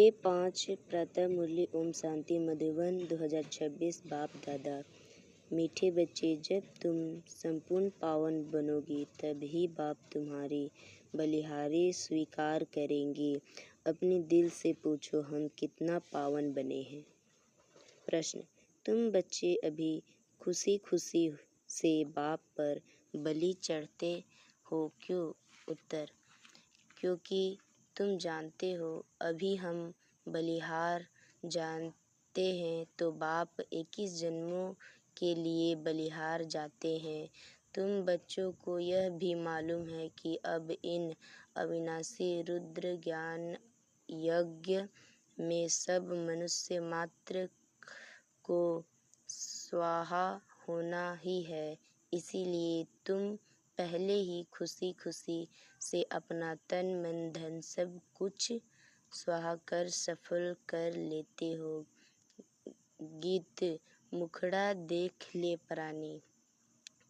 Day 5 प्रातः मुरली ओम शांति मधुबन 2026। बाप दादा, मीठे बच्चे, जब तुम संपूर्ण पावन बनोगी तभी बाप तुम्हारी बलिहारी स्वीकार करेंगे। अपने दिल से पूछो, हम कितना पावन बने हैं। प्रश्न, तुम बच्चे अभी खुशी खुशी से बाप पर बलि चढ़ते हो क्यों? उत्तर, क्योंकि तुम जानते हो अभी हम बलिहार जानते हैं तो बाप 21 जन्मों के लिए बलिहार जाते हैं। तुम बच्चों को यह भी मालूम है कि अब इन अविनाशी रुद्र ज्ञान यज्ञ में सब मनुष्य मात्र को स्वाहा होना ही है। इसीलिए तुम पहले ही खुशी खुशी से अपना तन मन धन सब कुछ स्वाहा कर सफल कर लेते हो। गीत मुखड़ा देख ले प्राणी।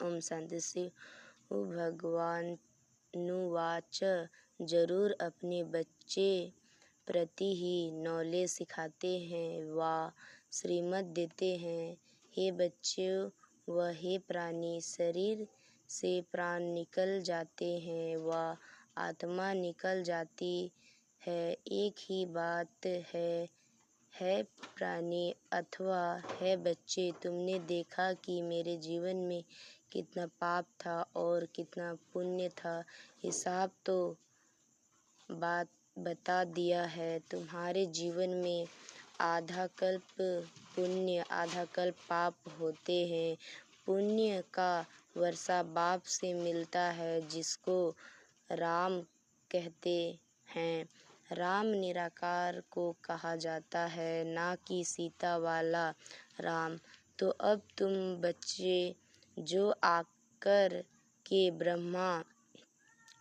ओम शांति से भगवानुवाच, जरूर अपने बच्चे प्रति ही नॉलेज सिखाते हैं व श्रीमत देते हैं। हे बच्चों व हे प्राणी, शरीर से प्राण निकल जाते हैं व आत्मा निकल जाती है, एक ही बात है प्राणी अथवा है बच्चे। तुमने देखा कि मेरे जीवन में कितना पाप था और कितना पुण्य था, हिसाब तो बात बता दिया है। तुम्हारे जीवन में आधा कल्प पुण्य आधा कल्प पाप होते हैं। पुण्य का वर्षा बाप से मिलता है जिसको राम कहते हैं। राम निराकार को कहा जाता है, ना कि सीता वाला राम। तो अब तुम बच्चे जो आकर के ब्रह्मा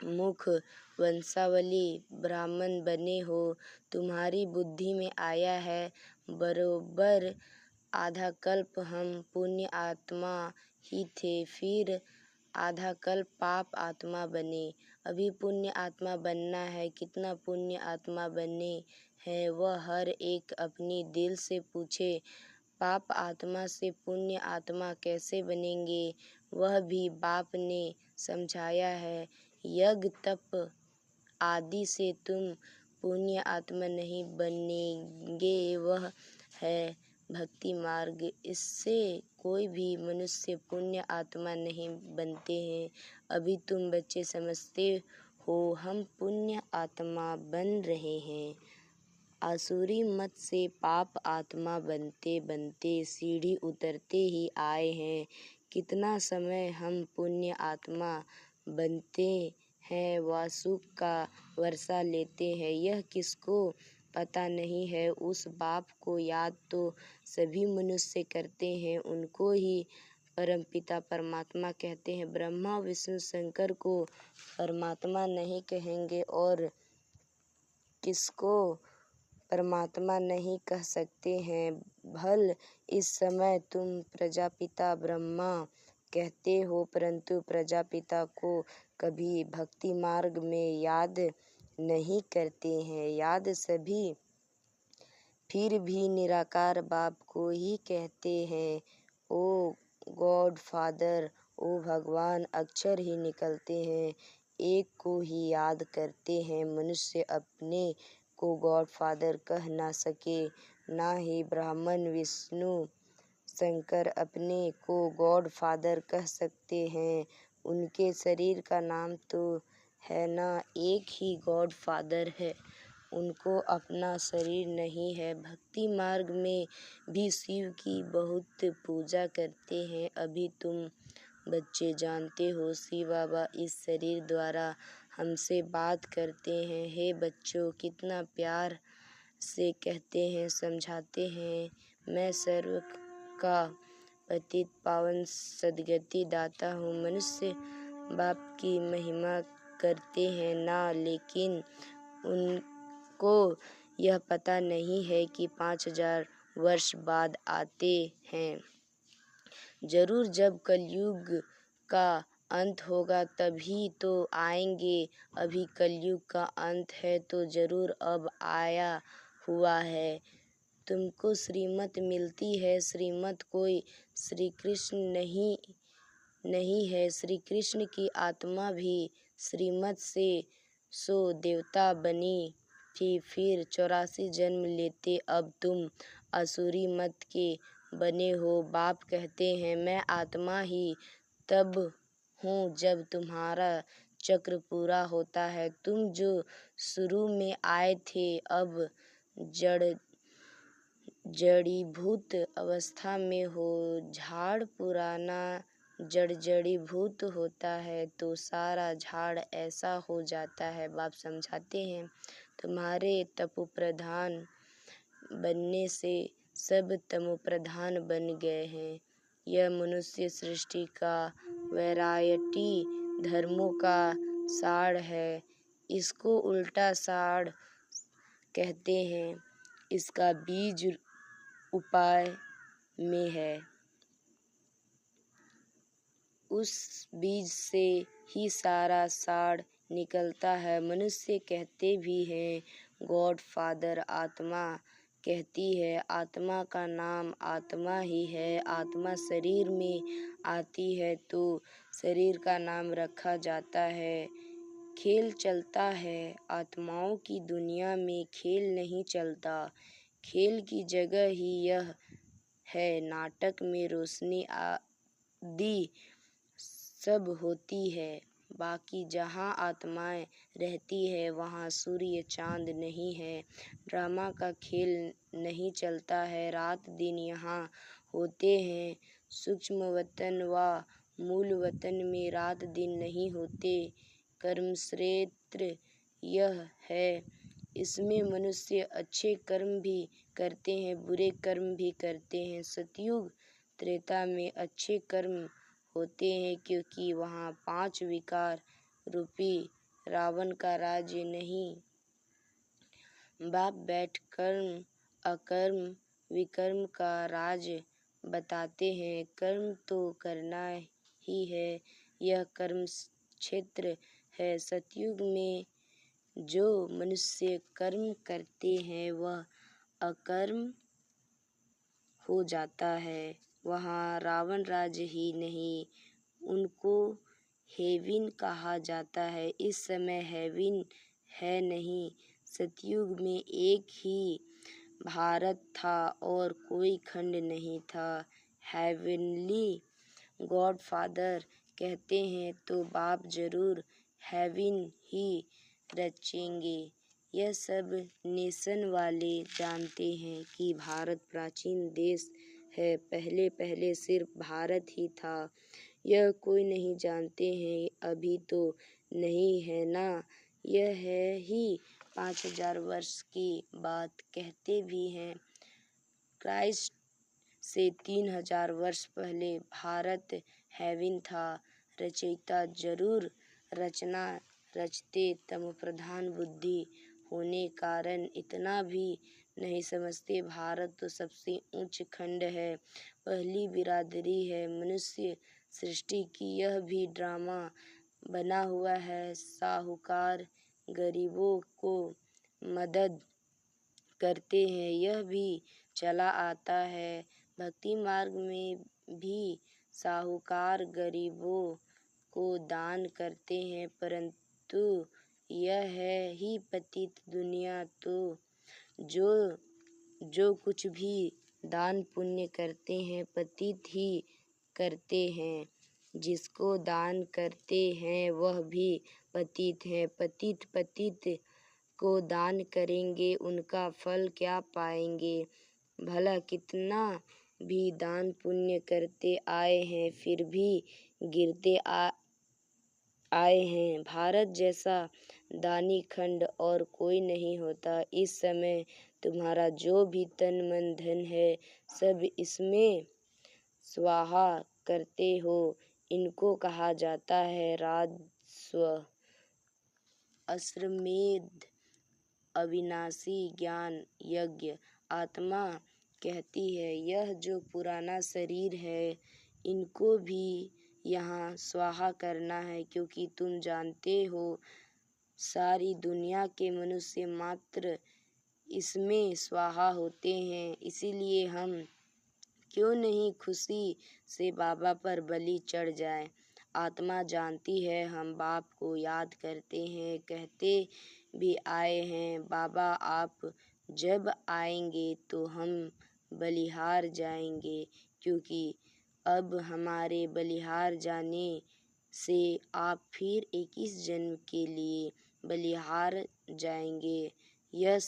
मुख वंशावली ब्राह्मण बने हो, तुम्हारी बुद्धि में आया है बरोबर आधा कल्प हम पुण्य आत्मा ही थे, फिर आधा कल्प पाप आत्मा बने। अभी पुण्य आत्मा बनना है। कितना पुण्य आत्मा बने हैं वह हर एक अपनी दिल से पूछे। पाप आत्मा से पुण्य आत्मा कैसे बनेंगे वह भी बाप ने समझाया है। यज्ञ तप आदि से तुम पुण्य आत्मा नहीं बनेंगे, वह है भक्ति मार्ग। इससे कोई भी मनुष्य पुण्य आत्मा नहीं बनते हैं। अभी तुम बच्चे समझते हो हम पुण्य आत्मा बन रहे हैं। आसुरी मत से पाप आत्मा बनते बनते सीढ़ी उतरते ही आए हैं। कितना समय हम पुण्य आत्मा बनते हैं व सुख का वर्षा लेते हैं, यह किसको पता नहीं है। उस बाप को याद तो सभी मनुष्य करते हैं, उनको ही परमपिता परमात्मा कहते हैं। ब्रह्मा विष्णु शंकर को परमात्मा नहीं कहेंगे और किसको परमात्मा नहीं कह सकते हैं। भल इस समय तुम प्रजापिता ब्रह्मा कहते हो, परंतु प्रजापिता को कभी भक्ति मार्ग में याद नहीं करते हैं। याद सभी फिर भी निराकार बाप को ही कहते हैं। ओ गॉड फादर, ओ भगवान अक्षर ही निकलते हैं, एक को ही याद करते हैं। मनुष्य अपने को गॉड फादर कह ना सके, ना ही ब्राह्मण विष्णु शंकर अपने को गॉड फादर कह सकते हैं। उनके शरीर का नाम तो है ना, एक ही गॉड फादर है, उनको अपना शरीर नहीं है। भक्ति मार्ग में भी शिव की बहुत पूजा करते हैं। अभी तुम बच्चे जानते हो शिव बाबा इस शरीर द्वारा हमसे बात करते हैं। हे बच्चों, कितना प्यार से कहते हैं, समझाते हैं। मैं सर्व का पतित पावन सद्गति दाता हूँ। मनुष्य बाप की महिमा करते हैं ना, लेकिन उनको यह पता नहीं है कि 5000 वर्ष बाद आते हैं। जरूर जब कलयुग का अंत होगा तभी तो आएंगे। अभी कलयुग का अंत है तो जरूर अब आया हुआ है। तुमको श्रीमत मिलती है। श्रीमत कोई श्री कृष्ण नहीं है। श्री कृष्ण की आत्मा भी श्रीमत से सो देवता बनी थी, फिर 84 जन्म लेते अब तुम असुरी मत के बने हो। बाप कहते हैं मैं आत्मा ही तब हूँ जब तुम्हारा चक्र पूरा होता है। तुम जो शुरू में आए थे अब जड़ीभूत अवस्था में हो। झाड़ पुराना जड़ीभूत होता है तो सारा झाड़ ऐसा हो जाता है। बाप समझाते हैं तुम्हारे तपोप्रधान बनने से सब तमोप्रधान बन गए हैं। यह मनुष्य सृष्टि का वैरायटी धर्मों का साड़ है। इसको उल्टा साड़ कहते हैं। इसका बीज उपाय में है। उस बीज से ही सारा साड़ निकलता है। मनुष्य कहते भी हैं गॉड फादर आत्मा कहती है। आत्मा का नाम आत्मा ही है। आत्मा शरीर में आती है तो शरीर का नाम रखा जाता है। खेल चलता है। आत्माओं की दुनिया में खेल नहीं चलता। खेल की जगह ही यह है। नाटक में रोशनी आदि सब होती है। बाकी जहाँ आत्माएं रहती है वहाँ सूर्य चांद नहीं है। ड्रामा का खेल नहीं चलता है। रात दिन यहाँ होते हैं। सूक्ष्म वतन व मूल वतन में रात दिन नहीं होते। कर्म क्षेत्र यह है। इसमें मनुष्य अच्छे कर्म भी करते हैं, बुरे कर्म भी करते हैं। सतयुग त्रेता में अच्छे कर्म होते हैं क्योंकि वहाँ 5 विकार रूपी रावण का राज्य नहीं। बाप बैठ कर्म अकर्म विकर्म का राज बताते हैं। कर्म तो करना ही है। यह कर्म क्षेत्र है। सतयुग में जो मनुष्य कर्म करते हैं वह अकर्म हो जाता है। वहाँ रावण राज्य ही नहीं, उनको हेविन कहा जाता है। इस समय हेविन है नहीं। सतयुग में एक ही भारत था और कोई खंड नहीं था। हेवनली गॉड फादर कहते हैं तो बाप जरूर हेविन ही रचेंगे। यह सब नेशन वाले जानते हैं कि भारत प्राचीन देश है। पहले पहले सिर्फ भारत ही था। यह कोई नहीं जानते हैं। अभी तो नहीं है ना। यह है ही 5000 वर्ष की बात कहते भी हैं। क्राइस्ट से 3000 वर्ष पहले भारत हेविन था। रचयिता जरूर रचना रचते। तमोप्रधान बुद्धि होने कारण इतना भी नहीं समझते। भारत तो सबसे ऊंच खंड है, पहली बिरादरी है मनुष्य सृष्टि की। यह भी ड्रामा बना हुआ है। साहूकार गरीबों को मदद करते हैं, यह भी चला आता है। भक्ति मार्ग में भी साहूकार गरीबों को दान करते हैं, परंतु यह है ही पतित दुनिया। तो जो कुछ भी दान पुण्य करते हैं पतित ही करते हैं। जिसको दान करते हैं वह भी पतित है। पतित को दान करेंगे उनका फल क्या पाएंगे। भला कितना भी दान पुण्य करते आए हैं फिर भी गिरते आए हैं। भारत जैसा दानी खंड और कोई नहीं होता। इस समय तुम्हारा जो भी तन मन धन है सब इसमें स्वाहा करते हो। इनको कहा जाता है राजस्व। अश्वमेध अविनाशी ज्ञान यज्ञ। आत्मा कहती है यह जो पुराना शरीर है इनको भी यहाँ स्वाहा करना है, क्योंकि तुम जानते हो सारी दुनिया के मनुष्य मात्र इसमें स्वाहा होते हैं। इसीलिए हम क्यों नहीं खुशी से बाबा पर बलि चढ़ जाए। आत्मा जानती है हम बाप को याद करते हैं, कहते भी आए हैं बाबा आप जब आएंगे तो हम बलिहार जाएंगे, क्योंकि अब हमारे बलिहार जाने से आप फिर 21 जन्म के लिए बलिहार जाएंगे। यह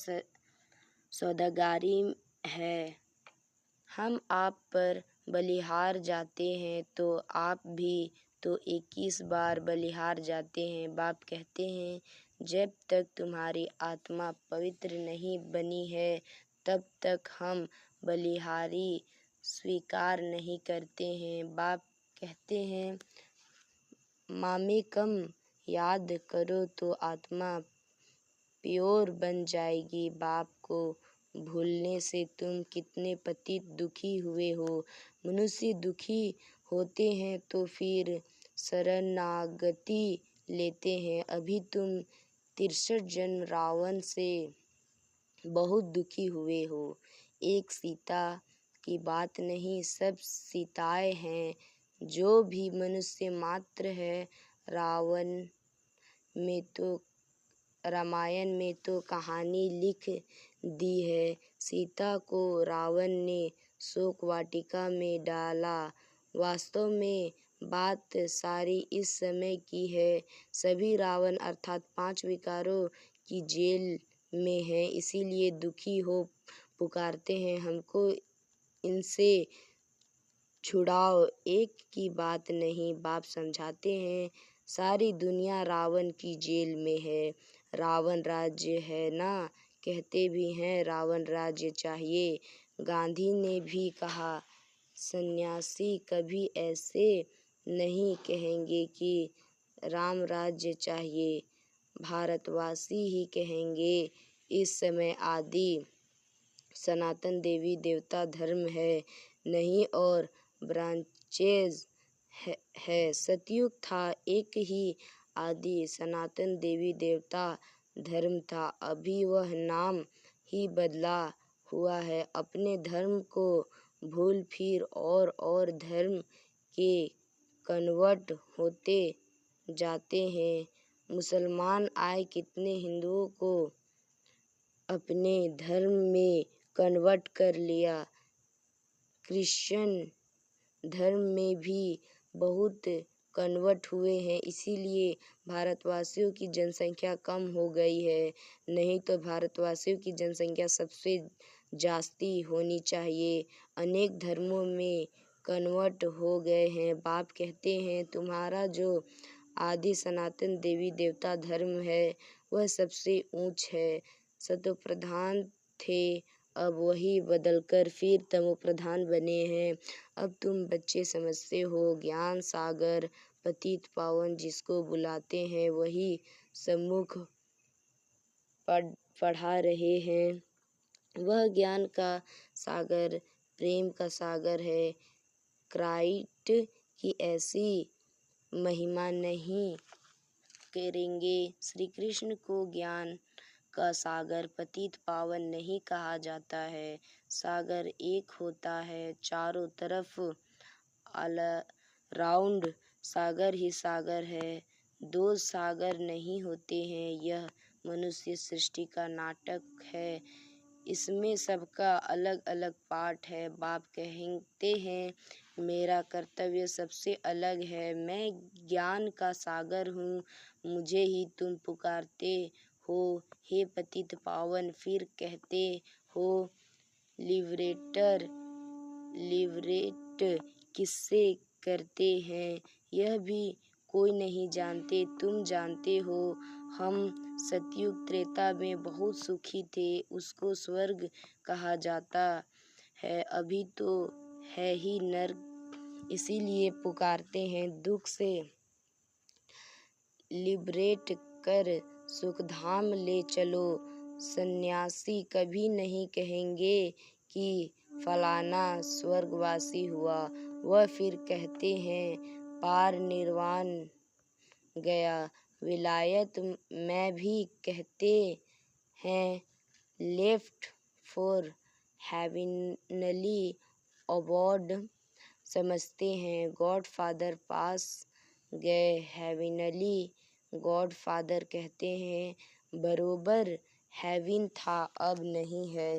सौदागरी है। हम आप पर बलिहार जाते हैं तो आप भी तो 21 बार बलिहार जाते हैं। बाप कहते हैं जब तक तुम्हारी आत्मा पवित्र नहीं बनी है तब तक हम बलिहारी स्वीकार नहीं करते हैं। बाप कहते हैं मामेकम याद करो तो आत्मा प्योर बन जाएगी। बाप को भूलने से तुम कितने पतित दुखी हुए हो। मनुष्य दुखी होते हैं तो फिर शरणागति लेते हैं। अभी तुम 63 जन्म रावण से बहुत दुखी हुए हो। एक सीता की बात नहीं, सब सीताएं हैं। जो भी मनुष्य मात्र है रामायण में तो कहानी लिख दी है। सीता को रावण ने शोक वाटिका में डाला। वास्तव में बात सारी इस समय की है। सभी रावण अर्थात 5 विकारों की जेल में हैं, इसीलिए दुखी हो पुकारते हैं हमको इनसे छुड़ाओ। एक की बात नहीं, बाप समझाते हैं सारी दुनिया रावण की जेल में है। रावण राज्य है ना, कहते भी हैं रावण राज्य चाहिए। गांधी ने भी कहा सन्यासी कभी ऐसे नहीं कहेंगे कि राम राज्य चाहिए, भारतवासी ही कहेंगे। इस समय आदि सनातन देवी देवता धर्म है नहीं और ब्रांचेज है। सतयुग था एक ही आदि सनातन देवी देवता धर्म था। अभी वह नाम ही बदला हुआ है। अपने धर्म को भूल फिर और धर्म के कन्वर्ट होते जाते हैं। मुसलमान आए, कितने हिंदुओं को अपने धर्म में कन्वर्ट कर लिया। क्रिश्चियन धर्म में भी बहुत कन्वर्ट हुए हैं, इसीलिए भारतवासियों की जनसंख्या कम हो गई है। नहीं तो भारतवासियों की जनसंख्या सबसे जास्ती होनी चाहिए। अनेक धर्मों में कन्वर्ट हो गए हैं। बाप कहते हैं तुम्हारा जो आदि सनातन देवी देवता धर्म है वह सबसे ऊंच है। सतोप्रधान थे, अब वही बदलकर फिर तमोप्रधान बने हैं। अब तुम बच्चे समझते हो ज्ञान सागर पतित पावन जिसको बुलाते हैं वही सम्मुख पढ़ा रहे हैं। वह ज्ञान का सागर प्रेम का सागर है। क्राइस्ट की ऐसी महिमा नहीं करेंगे। श्री कृष्ण को ज्ञान का सागर पतित पावन नहीं कहा जाता है। सागर एक होता है, चारों तरफ ऑल राउंड सागर ही सागर है। 2 सागर नहीं होते हैं। यह मनुष्य सृष्टि का नाटक है। इसमें सबका अलग अलग पार्ट है। बाप कहते हैं मेरा कर्तव्य सबसे अलग है। मैं ज्ञान का सागर हूँ, मुझे ही तुम पुकारते हो हे पतित पावन। फिर कहते हो लिबरेट किससे करते हैं यह भी कोई नहीं जानते, तुम जानते हो। हम सतयुग त्रेता में बहुत सुखी थे, उसको स्वर्ग कहा जाता है। अभी तो है ही नर्क, इसीलिए पुकारते हैं दुख से लिबरेट कर सुखधाम ले चलो। सन्यासी कभी नहीं कहेंगे कि फलाना स्वर्गवासी हुआ। वह फिर कहते हैं पार निर्वाण गया। विलायत में भी कहते हैं लेफ्ट फॉर हेविनली अवार्ड समझते हैं। गॉडफादर पास गए हेविनली गॉडफादर कहते हैं बरोबर हेविन था अब नहीं है।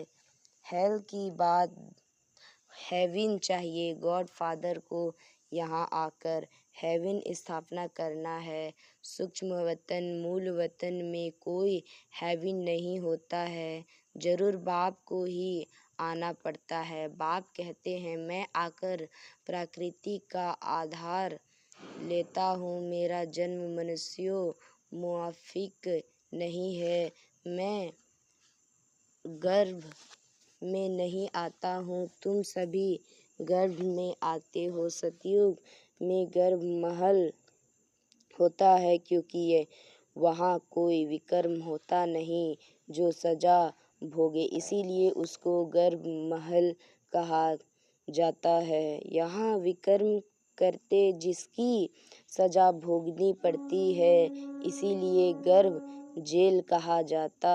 हेल की बात हेविन चाहिए। गॉडफादर को यहाँ आकर हेविन स्थापना करना है। सूक्ष्म वतन मूल वतन में कोई हेविन नहीं होता है, जरूर बाप को ही आना पड़ता है। बाप कहते हैं मैं आकर प्रकृति का आधार लेता हूँ, मेरा जन्म मनुष्यों मुआफिक नहीं है, मैं गर्भ में नहीं आता हूँ, तुम सभी गर्भ में आते हो। सतयुग में गर्भ महल होता है क्योंकि ये वहाँ कोई विकर्म होता नहीं जो सजा भोगे, इसीलिए उसको गर्भ महल कहा जाता है। यहाँ विकर्म करते जिसकी सजा भोगनी पड़ती है, इसीलिए गर्भ जेल कहा जाता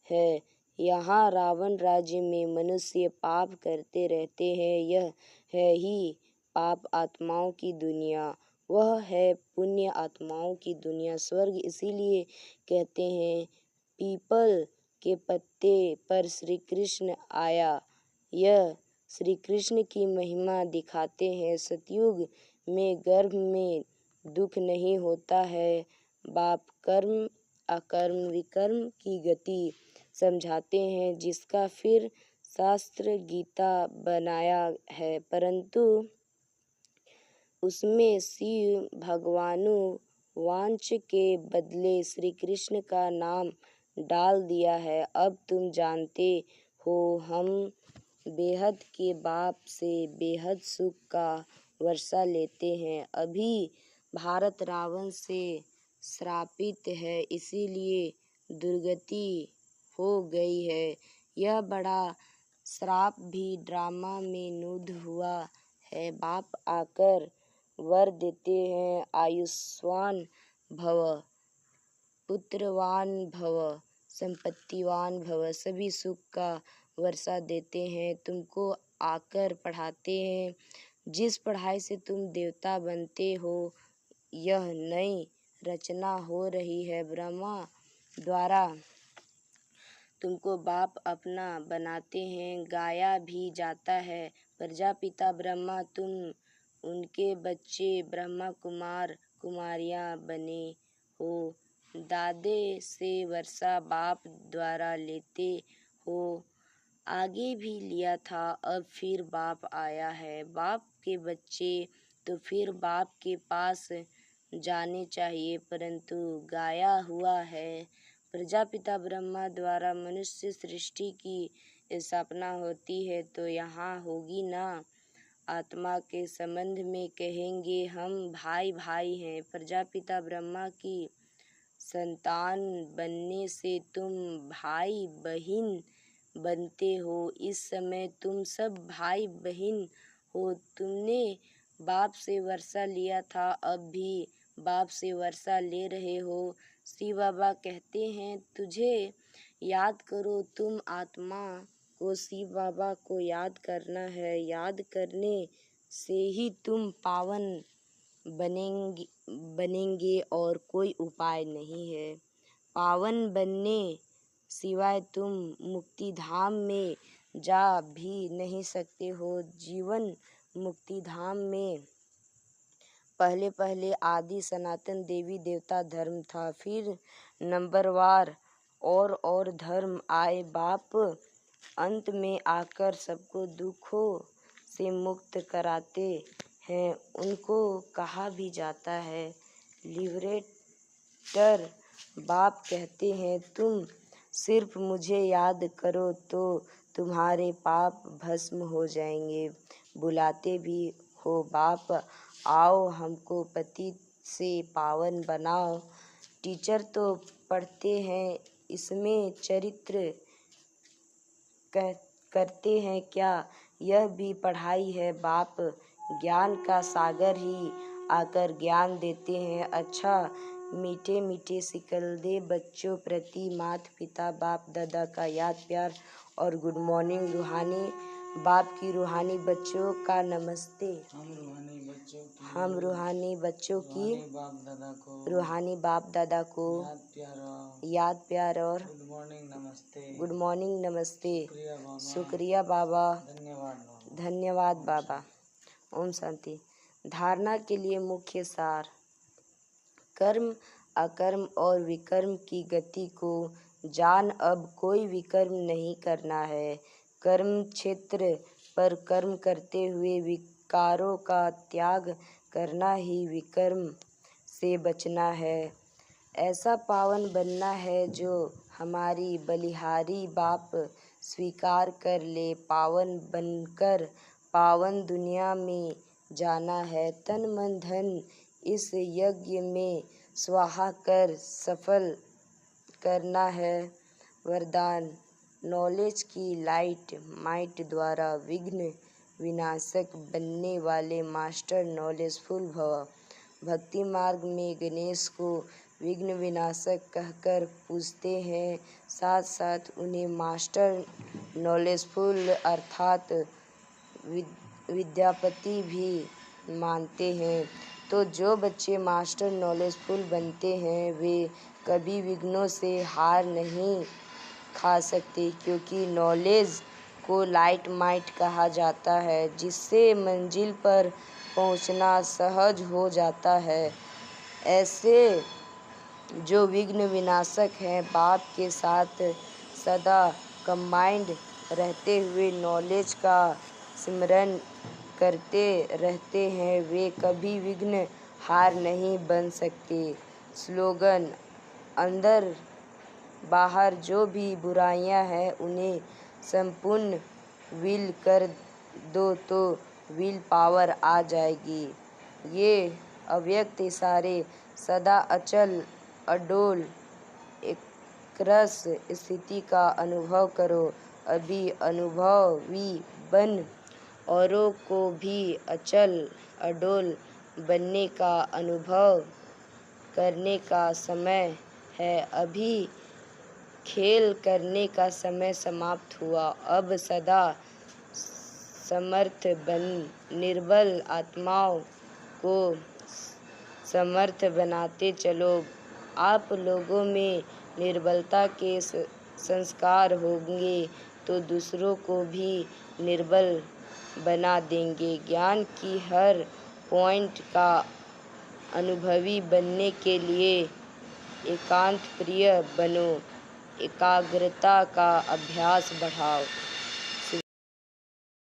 है। यहाँ रावण राज्य में मनुष्य पाप करते रहते हैं, यह है ही पाप आत्माओं की दुनिया, वह है पुण्य आत्माओं की दुनिया स्वर्ग। इसीलिए कहते हैं पीपल के पत्ते पर श्री कृष्ण आया, यह श्री कृष्ण की महिमा दिखाते हैं। सतयुग में गर्भ में दुख नहीं होता है, बाप कर्म अकर्म विकर्म की गति समझाते हैं, जिसका फिर शास्त्र गीता बनाया है, परंतु उसमें शिव भगवानु वांच के बदले श्री कृष्ण का नाम डाल दिया है। अब तुम जानते हो हम बेहद के बाप से बेहद सुख का वर्षा लेते हैं। अभी भारत रावण से श्रापित है, इसीलिए दुर्गति हो गई है। यह बड़ा श्राप भी ड्रामा में नूद हुआ है। बाप आकर वर देते हैं आयुष्मान भव, पुत्रवान भव, संपत्तिवान भव, सभी सुख का वर्षा देते हैं। तुमको आकर पढ़ाते हैं, जिस पढ़ाई से तुम देवता बनते हो, यह नई रचना हो रही है। ब्रह्मा द्वारा तुमको बाप अपना बनाते हैं, गाया भी जाता है प्रजापिता ब्रह्मा, तुम उनके बच्चे ब्रह्मा कुमार कुमारियाँ बने हो। दादे से वर्षा बाप द्वारा लेते हो, आगे भी लिया था, अब फिर बाप आया है। बाप के बच्चे तो फिर बाप के पास जाने चाहिए, परंतु गाया हुआ है। प्रजापिता ब्रह्मा द्वारा मनुष्य सृष्टि की स्थापना होती है, तो यहाँ होगी ना। आत्मा के संबंध में कहेंगे हम भाई भाई हैं। प्रजापिता ब्रह्मा की संतान बनने से तुम भाई बहन बनते हो। इस समय तुम सब भाई बहन हो। तुमने बाप से वर्षा लिया था, अब भी बाप से वर्षा ले रहे हो। श्री बाबा कहते हैं तुझे याद करो, तुम आत्मा को शिव बाबा को याद करना है। याद करने से ही तुम पावन बनेंगे और कोई उपाय नहीं है। पावन बनने सिवाय तुम मुक्ति धाम में जा भी नहीं सकते हो। जीवन मुक्ति धाम में पहले आदि सनातन देवी देवता धर्म था, फिर नंबरवार और धर्म आए। बाप अंत में आकर सबको दुखों से मुक्त कराते हैं। उनको कहा भी जाता है लिबरेटर। बाप कहते हैं तुम सिर्फ मुझे याद करो तो तुम्हारे पाप भस्म हो जाएंगे। बुलाते भी हो बाप आओ हमको पतित से पावन बनाओ। टीचर तो पढ़ते हैं, इसमें चरित्र करते हैं क्या, यह भी पढ़ाई है। बाप ज्ञान का सागर ही आकर ज्ञान देते हैं। अच्छा मीठे मीठे सिकलदे बच्चों प्रति माता पिता बाप दादा का याद प्यार और गुड मॉर्निंग। रूहानी बाप की रूहानी बच्चों का नमस्ते। हम रूहानी बच्चों की रूहानी बाप दादा को याद प्यार और गुड मॉर्निंग नमस्ते। शुक्रिया बाबा, धन्यवाद बाबा। ओम शांति। धारणा के लिए मुख्य सार। कर्म, अकर्म और विकर्म की गति को जान। अब कोई विकर्म नहीं करना है। कर्म क्षेत्र पर कर्म करते हुए विकारों का त्याग करना ही विकर्म से बचना है। ऐसा पावन बनना है जो हमारी बलिहारी बाप स्वीकार कर ले। पावन बनकर पावन दुनिया में जाना है। तन मन धन इस यज्ञ में स्वाहा कर सफल करना है। वरदान। नॉलेज की लाइट माइट द्वारा विघ्न विनाशक बनने वाले मास्टर नॉलेजफुल भव। भक्ति मार्ग में गणेश को विघ्न विनाशक कहकर पूजते हैं, साथ साथ उन्हें मास्टर नॉलेजफुल अर्थात विद्यापति भी मानते हैं। तो जो बच्चे मास्टर नॉलेजफुल बनते हैं वे कभी विघ्नों से हार नहीं खा सकते, क्योंकि नॉलेज को लाइट माइट कहा जाता है, जिससे मंजिल पर पहुंचना सहज हो जाता है। ऐसे जो विघ्न विनाशक हैं, बाप के साथ सदा कंबाइंड रहते हुए नॉलेज का सिमरन करते रहते हैं, वे कभी विघ्न हार नहीं बन सकते। स्लोगन। अंदर बाहर जो भी बुराइयां हैं उन्हें संपूर्ण विल कर दो तो विल पावर आ जाएगी। ये अव्यक्त इशारे सदा अचल अडोल एकरस स्थिति का अनुभव करो। अभी अनुभवी बन औरों को भी अचल अडोल बनने का अनुभव करने का समय है। अभी खेल करने का समय समाप्त हुआ। अब सदा समर्थ बन निर्बल आत्माओं को समर्थ बनाते चलो। आप लोगों में निर्बलता के संस्कार होंगे तो दूसरों को भी निर्बल बना देंगे। ज्ञान की हर पॉइंट का अनुभवी बनने के लिए एकांत प्रिय बनो, एकाग्रता का अभ्यास बढ़ाओ।